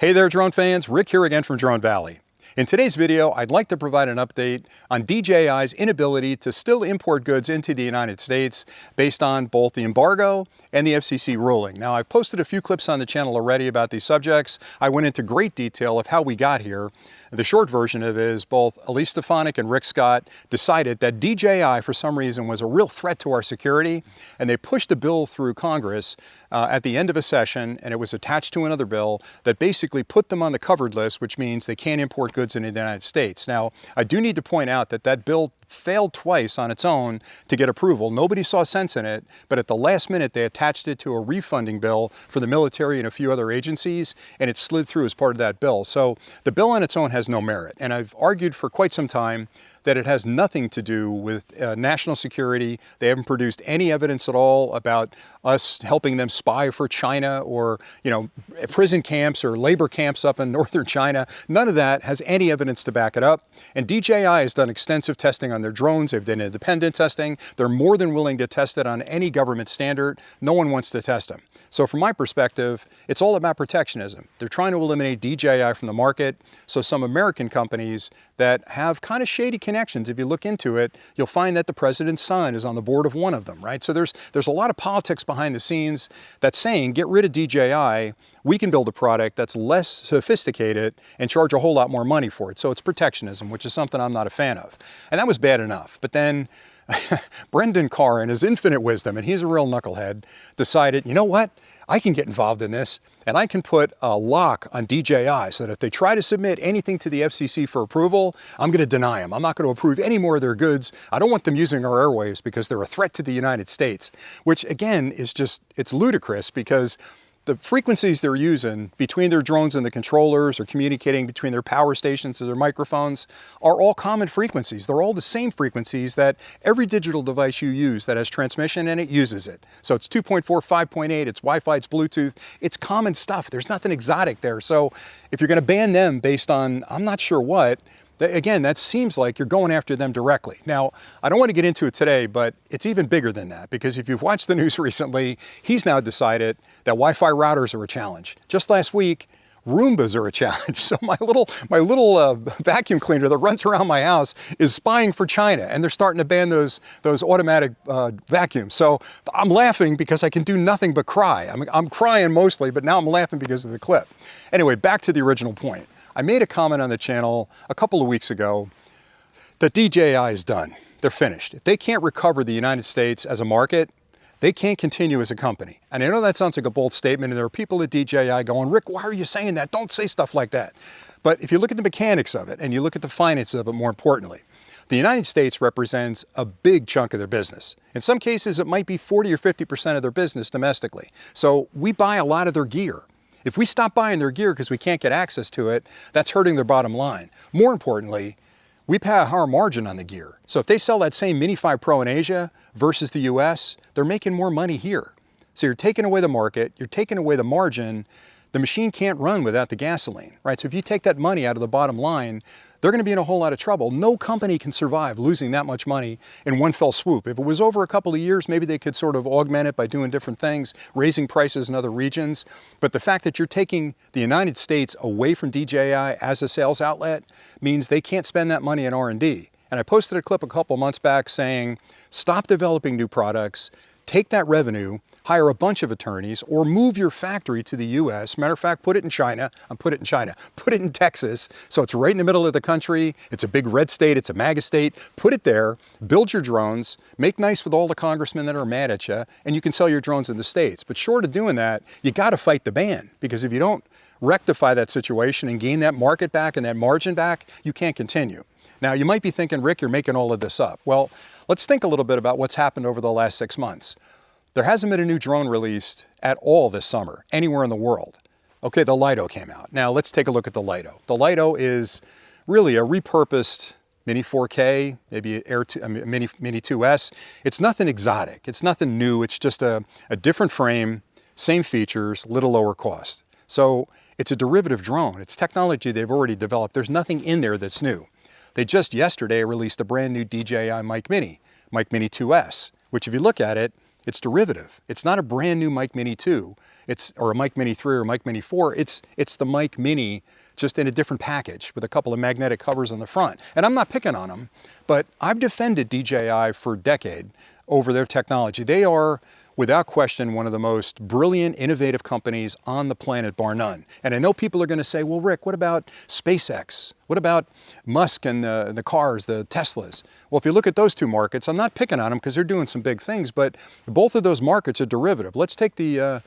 Hey there drone fans, Rick here again from Drone Valley. In today's video, I'd like to provide an update on DJI's inability to still import goods into the United States based on both the embargo and the FCC ruling. Now, I've posted a few clips on the channel already about these subjects. I went into great detail of how we got here. The short version of it is both Elise Stefanik and Rick Scott decided that DJI, for some reason, was a real threat to our security, and they pushed a bill through Congress at the end of a session, and it was attached to another bill that basically put them on the covered list, which means they can't import goods into the United States. Now, I do need to point out that that bill failed twice on its own to get approval. Nobody saw sense in it, but at the last minute they attached it to a refunding bill for the military and a few other agencies, and it slid through as part of that bill. So the bill on its own has no merit, and I've argued for quite some time that it has nothing to do with national security. They haven't produced any evidence at all about us helping them spy for China or, prison camps or labor camps up in northern China. None of that has any evidence to back it up. And DJI has done extensive testing on their drones. They've done independent testing. They're more than willing to test it on any government standard. No one wants to test them. So from my perspective, it's all about protectionism. They're trying to eliminate DJI from the market. So some American companies that have kind of shady connections, if you look into it, you'll find that the president's son is on the board of one of them, right? So there's a lot of politics behind the scenes that's saying, get rid of DJI, we can build a product that's less sophisticated and charge a whole lot more money for it. So it's protectionism, which is something I'm not a fan of. And that was bad enough. But then Brendan Carr, in his infinite wisdom, and he's a real knucklehead, decided, you know what? I can get involved in this, and I can put a lock on DJI so that if they try to submit anything to the FCC for approval, I'm going to deny them. I'm not going to approve any more of their goods. I don't want them using our airwaves because they're a threat to the United States, which again is just, it's ludicrous because the frequencies they're using between their drones and the controllers or communicating between their power stations or their microphones are all common frequencies. They're all the same frequencies that every digital device you use that has transmission in it uses it. So it's 2.4, 5.8, it's Wi-Fi, it's Bluetooth, it's common stuff. There's nothing exotic there. So if you're going to ban them based on, I'm not sure what, again, that seems like you're going after them directly. Now, I don't want to get into it today, but it's even bigger than that, because if you've watched the news recently, he's now decided that Wi-Fi routers are a challenge. Just last week, Roombas are a challenge. So my little vacuum cleaner that runs around my house is spying for China, and they're starting to ban those automatic vacuums. So I'm laughing because I can do nothing but cry. I'm crying mostly, but now I'm laughing because of the clip. Anyway, back to the original point. I made a comment on the channel a couple of weeks ago that DJI is done. They're finished. If they can't recover the United States as a market, they can't continue as a company. And I know that sounds like a bold statement, and there are people at DJI going, Rick, why are you saying that? Don't say stuff like that. But if you look at the mechanics of it and you look at the finances of it more importantly, the United States represents a big chunk of their business. In some cases, it might be 40 or 50% of their business domestically. So we buy a lot of their gear. If we stop buying their gear because we can't get access to it, that's hurting their bottom line. More importantly, we pay a higher margin on the gear. So if they sell that same Mini 5 Pro in Asia versus the US, they're making more money here. So you're taking away the market, you're taking away the margin. The machine can't run without the gasoline, right? So if you take that money out of the bottom line, they're going to be in a whole lot of trouble. No company can survive losing that much money in one fell swoop. If it was over a couple of years, maybe they could sort of augment it by doing different things, raising prices in other regions. But the fact that you're taking the United States away from DJI as a sales outlet means they can't spend that money in R&D. And I posted a clip a couple months back saying, stop developing new products, take that revenue, hire a bunch of attorneys, or move your factory to the US. Matter of fact, put it in China. Put it in Texas, so it's right in the middle of the country. It's a big red state, it's a MAGA state. Put it there, build your drones, make nice with all the congressmen that are mad at you, and you can sell your drones in the States. But short of doing that, you gotta fight the ban, because if you don't rectify that situation and gain that market back and that margin back, you can't continue. Now, you might be thinking, Rick, you're making all of this up. Well, let's think a little bit about what's happened over the last 6 months. There hasn't been a new drone released at all this summer, anywhere in the world. Okay, the Lido came out. Now, let's take a look at the Lido. The Lido is really a repurposed Mini 4K, maybe Mini 2S. It's nothing exotic. It's nothing new. It's just a different frame, same features, little lower cost. So it's a derivative drone. It's technology they've already developed. There's nothing in there that's new. They just yesterday released a brand new DJI Mic Mini 2S, which if you look at it, It's derivative. It's not a brand new Mic Mini 2, or a Mic Mini 3 or a Mic Mini 4. It's the Mic Mini just in a different package with a couple of magnetic covers on the front. And I'm not picking on them, but I've defended DJI for a decade over their technology. They are, without question, one of the most brilliant, innovative companies on the planet, bar none. And I know people are going to say, well, Rick, what about SpaceX? What about Musk and the cars, the Teslas? Well, if you look at those two markets, I'm not picking on them because they're doing some big things, but both of those markets are derivative. Let's take the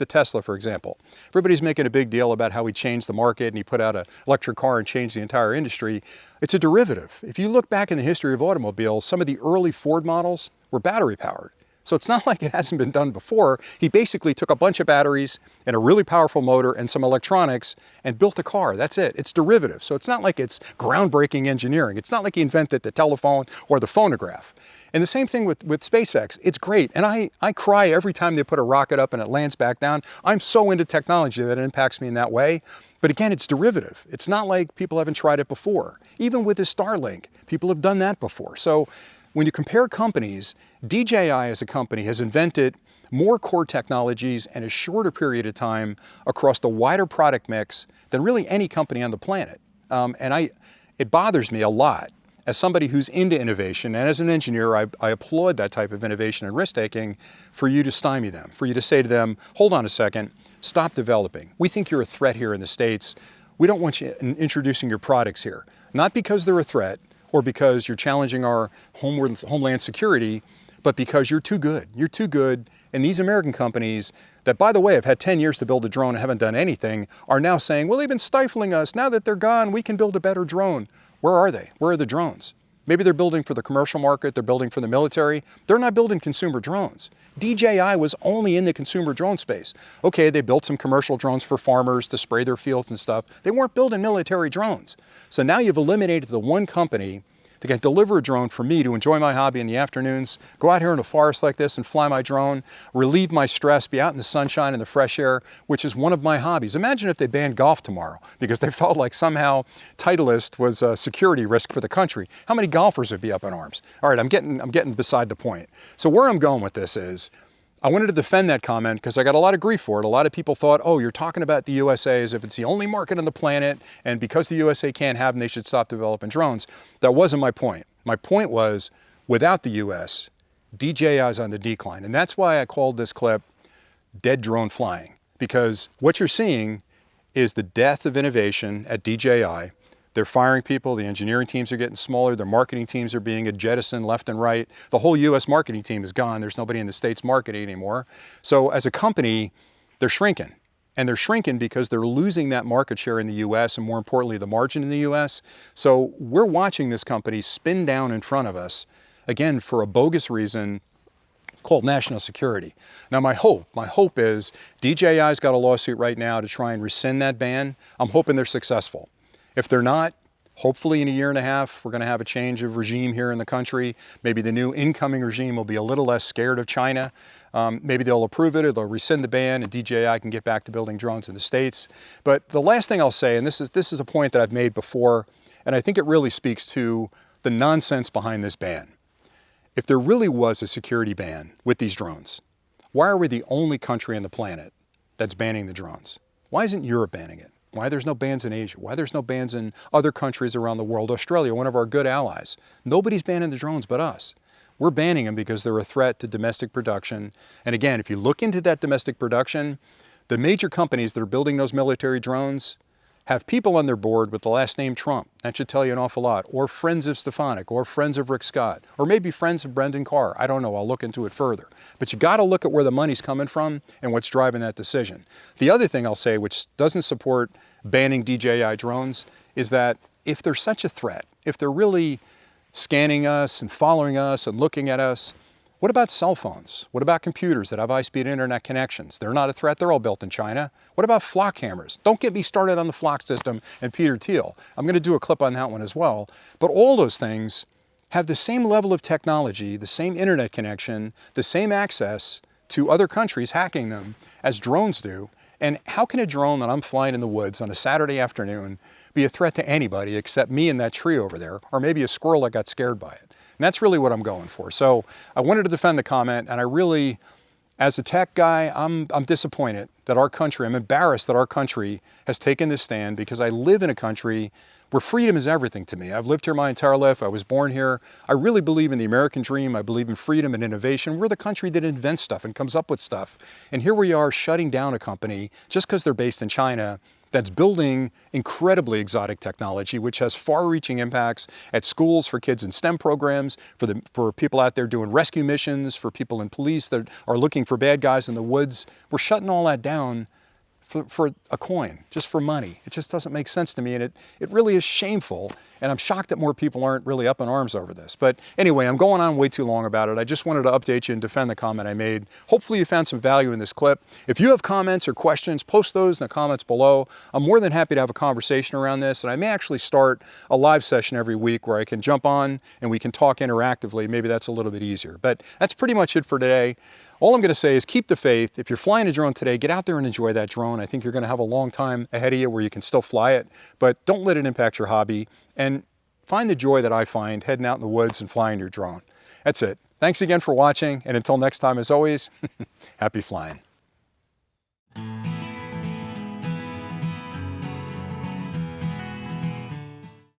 Tesla, for example. Everybody's making a big deal about how he changed the market and he put out an electric car and changed the entire industry. It's a derivative. If you look back in the history of automobiles, some of the early Ford models were battery powered. So it's not like it hasn't been done before. He basically took a bunch of batteries and a really powerful motor and some electronics and built a car. That's it. It's derivative. So it's not like it's groundbreaking engineering. It's not like he invented the telephone or the phonograph. And the same thing with SpaceX. It's great. And I cry every time they put a rocket up and it lands back down. I'm so into technology that it impacts me in that way. But again, it's derivative. It's not like people haven't tried it before. Even with his Starlink, people have done that before. So when you compare companies, DJI as a company has invented more core technologies in a shorter period of time across the wider product mix than really any company on the planet. It bothers me a lot as somebody who's into innovation, and as an engineer, I applaud that type of innovation and risk-taking, for you to stymie them, for you to say to them, hold on a second, stop developing. We think you're a threat here in the States. We don't want you introducing your products here. Not because they're a threat, or because you're challenging our homeland security, but because you're too good. You're too good, and these American companies that, by the way, have had 10 years to build a drone and haven't done anything, are now saying, well, they've been stifling us. Now that they're gone, we can build a better drone. Where are they? Where are the drones? Maybe they're building for the commercial market, they're building for the military. They're not building consumer drones. DJI was only in the consumer drone space. Okay, they built some commercial drones for farmers to spray their fields and stuff. They weren't building military drones. So now you've eliminated the one company that can deliver a drone for me to enjoy my hobby in the afternoons, go out here in a forest like this and fly my drone, relieve my stress, be out in the sunshine and the fresh air, which is one of my hobbies. Imagine if they banned golf tomorrow because they felt like somehow Titleist was a security risk for the country. How many golfers would be up in arms? All right, I'm getting beside the point. So where I'm going with this is, I wanted to defend that comment because I got a lot of grief for it. A lot of people thought, oh, you're talking about the USA as if it's the only market on the planet, and because the USA can't have them, they should stop developing drones. That wasn't my point. My point was, without the US, DJI is on the decline. And that's why I called this clip Dead Drone Flying, because what you're seeing is the death of innovation at DJI. They're firing people, the engineering teams are getting smaller, their marketing teams are being jettisoned left and right. The whole US marketing team is gone. There's nobody in the States marketing anymore. So as a company, they're shrinking. And they're shrinking because they're losing that market share in the US and, more importantly, the margin in the US. So we're watching this company spin down in front of us, again, for a bogus reason called national security. Now my hope is DJI's got a lawsuit right now to try and rescind that ban. I'm hoping they're successful. If they're not, hopefully in a year and a half, we're going to have a change of regime here in the country. Maybe the new incoming regime will be a little less scared of China. Maybe they'll approve it or they'll rescind the ban and DJI can get back to building drones in the States. But the last thing I'll say, and this is a point that I've made before, and I think it really speaks to the nonsense behind this ban. If there really was a security ban with these drones, why are we the only country on the planet that's banning the drones? Why isn't Europe banning it? Why there's no bans in Asia? Why there's no bans in other countries around the world? Australia, one of our good allies. Nobody's banning the drones but us. We're banning them because they're a threat to domestic production. And again, if you look into that domestic production, the major companies that are building those military drones have people on their board with the last name Trump. That should tell you an awful lot. Or friends of Stefanik, or friends of Rick Scott, or maybe friends of Brendan Carr. I don't know, I'll look into it further. But you gotta look at where the money's coming from and what's driving that decision. The other thing I'll say, which doesn't support banning DJI drones, is that if they're such a threat, if they're really scanning us and following us and looking at us, what about cell phones? What about computers that have high-speed internet connections? They're not a threat, they're all built in China. What about flock cameras? Don't get me started on the flock system and Peter Thiel. I'm gonna do a clip on that one as well. But all those things have the same level of technology, the same internet connection, the same access to other countries hacking them as drones do. And how can a drone that I'm flying in the woods on a Saturday afternoon be a threat to anybody except me and that tree over there, or maybe a squirrel that got scared by it? And that's really what I'm going for. So I wanted to defend the comment, and I really, as a tech guy, I'm disappointed that our country, I'm embarrassed that our country has taken this stand, because I live in a country where freedom is everything to me. I've lived here my entire life. I was born here. I really believe in the American dream. I believe in freedom and innovation. We're the country that invents stuff and comes up with stuff. And here we are shutting down a company just because they're based in China that's building incredibly exotic technology, which has far-reaching impacts at schools for kids in STEM programs, for people out there doing rescue missions, for people in police that are looking for bad guys in the woods. We're shutting all that down for a coin, just for money. It just doesn't make sense to me, and it really is shameful, and I'm shocked that more people aren't really up in arms over this. But anyway, I'm going on way too long about it. I just wanted to update you and defend the comment I made. Hopefully you found some value in this clip. If you have comments or questions, post those in the comments below. I'm more than happy to have a conversation around this, and I may actually start a live session every week where I can jump on and we can talk interactively. Maybe that's a little bit easier. But that's pretty much it for today. All I'm going to say is keep the faith. If you're flying a drone today, get out there and enjoy that drone. I think you're going to have a long time ahead of you where you can still fly it, but don't let it impact your hobby, and find the joy that I find heading out in the woods and flying your drone. That's it. Thanks again for watching, and until next time, as always, happy flying.